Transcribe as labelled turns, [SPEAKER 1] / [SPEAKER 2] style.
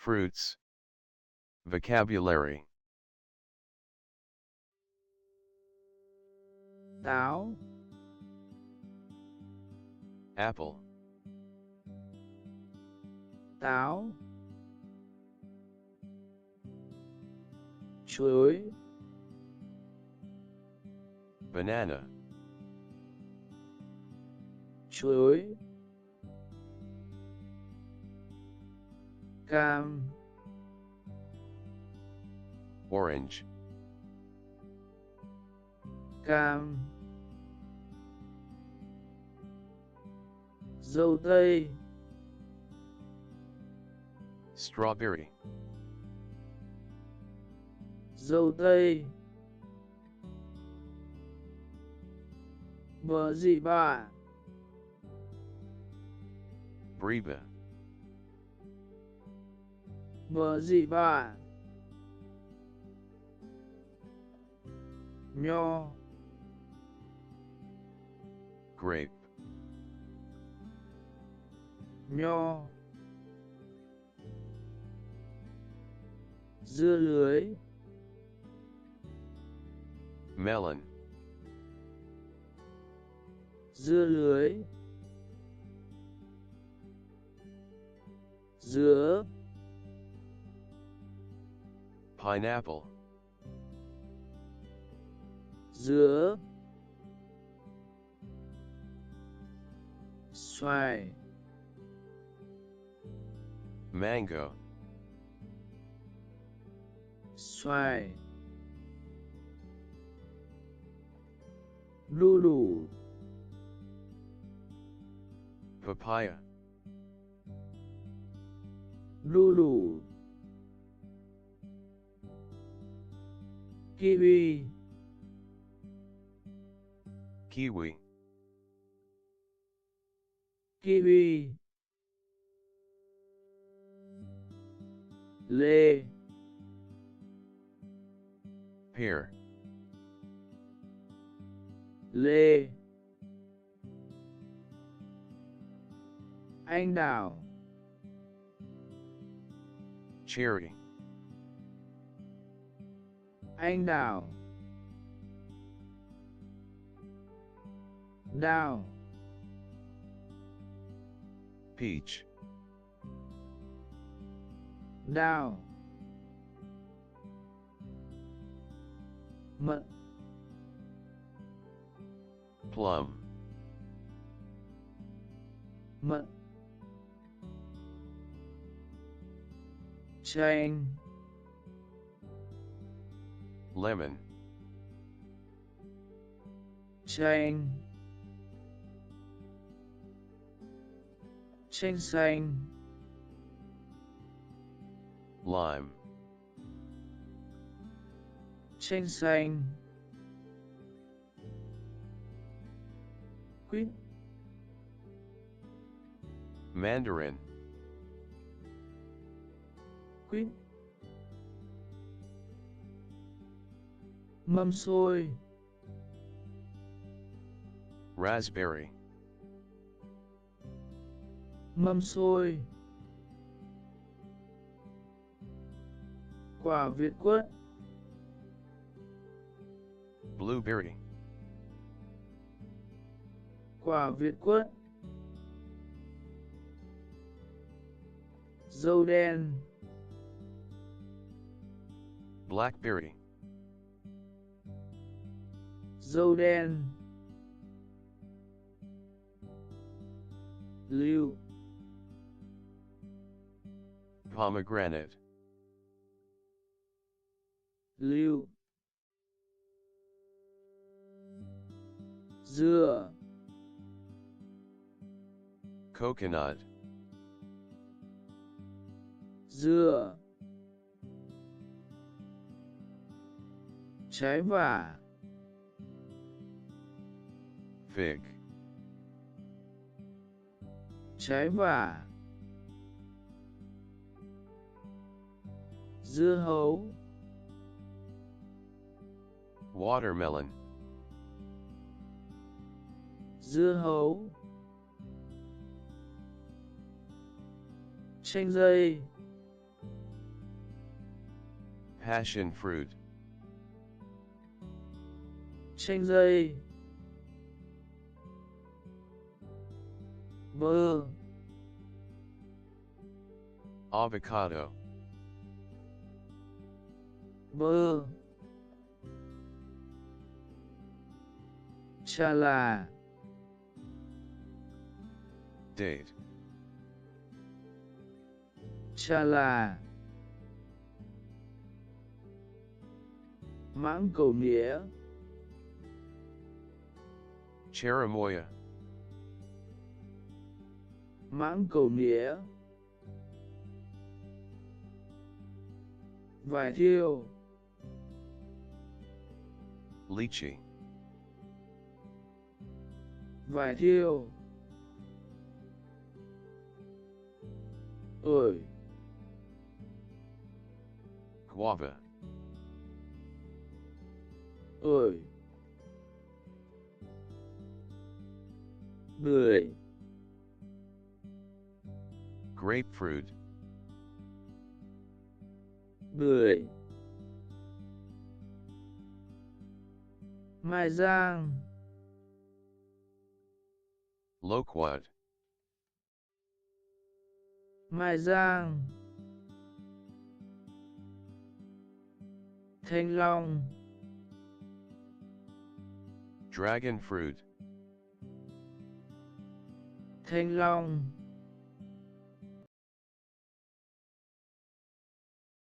[SPEAKER 1] Fruits. Vocabulary.
[SPEAKER 2] Táo,
[SPEAKER 1] Apple.
[SPEAKER 2] táo. Chuối,
[SPEAKER 1] Banana.
[SPEAKER 2] chuối. Cam,
[SPEAKER 1] Orange.
[SPEAKER 2] cam. Dâu tây,
[SPEAKER 1] Strawberry.
[SPEAKER 2] dâu tây. Bờ gì bà?
[SPEAKER 1] Breba.
[SPEAKER 2] Bờ gì bà? Nho,
[SPEAKER 1] Grape.
[SPEAKER 2] nho. Dưa lưới,
[SPEAKER 1] Melon.
[SPEAKER 2] dưa lưới. Dứa,
[SPEAKER 1] Pineapple.
[SPEAKER 2] dứa. Xoài,
[SPEAKER 1] Mango.
[SPEAKER 2] xoài. Đu đủ,
[SPEAKER 1] Papaya.
[SPEAKER 2] đu đủ. Kiwi,
[SPEAKER 1] Kiwi.
[SPEAKER 2] kiwi. Lê,
[SPEAKER 1] Pear.
[SPEAKER 2] lê. Anh đào,
[SPEAKER 1] Cherry.
[SPEAKER 2] anh đào. Đào,
[SPEAKER 1] Peach.
[SPEAKER 2] đào. Mận,
[SPEAKER 1] Plum.
[SPEAKER 2] mận. Chanh,
[SPEAKER 1] Lemon.
[SPEAKER 2] chanh. Chanh xanh,
[SPEAKER 1] Lime.
[SPEAKER 2] chanh xanh. Quýt,
[SPEAKER 1] Mandarin.
[SPEAKER 2] quýt. Mâm xôi,
[SPEAKER 1] Raspberry.
[SPEAKER 2] mâm xôi. Quả việt quất,
[SPEAKER 1] Blueberry.
[SPEAKER 2] quả việt quất. Dâu đen,
[SPEAKER 1] Blackberry.
[SPEAKER 2] dâu đen. Lựu,
[SPEAKER 1] Pomegranate.
[SPEAKER 2] lựu. Dừa,
[SPEAKER 1] Coconut.
[SPEAKER 2] dừa. Trái vả,
[SPEAKER 1] Fig.
[SPEAKER 2] trái vả. Dưa hấu,
[SPEAKER 1] Watermelon.
[SPEAKER 2] dưa hấu. Chanh dây,
[SPEAKER 1] passion fruit,
[SPEAKER 2] chanh dây, bơ,
[SPEAKER 1] avocado,
[SPEAKER 2] bơ, trà là,
[SPEAKER 1] date,
[SPEAKER 2] trà là, mãng cầu nĩa,
[SPEAKER 1] cherimoya,
[SPEAKER 2] mãng cầu nĩa, vải thiêu,
[SPEAKER 1] lychee,
[SPEAKER 2] vải thiêu, ổi,
[SPEAKER 1] guava,
[SPEAKER 2] ổi, bưởi,
[SPEAKER 1] grapefruit,
[SPEAKER 2] bưởi, mai giang,
[SPEAKER 1] loquat,
[SPEAKER 2] mai giang, thanh long,
[SPEAKER 1] dragon fruit,
[SPEAKER 2] thanh long,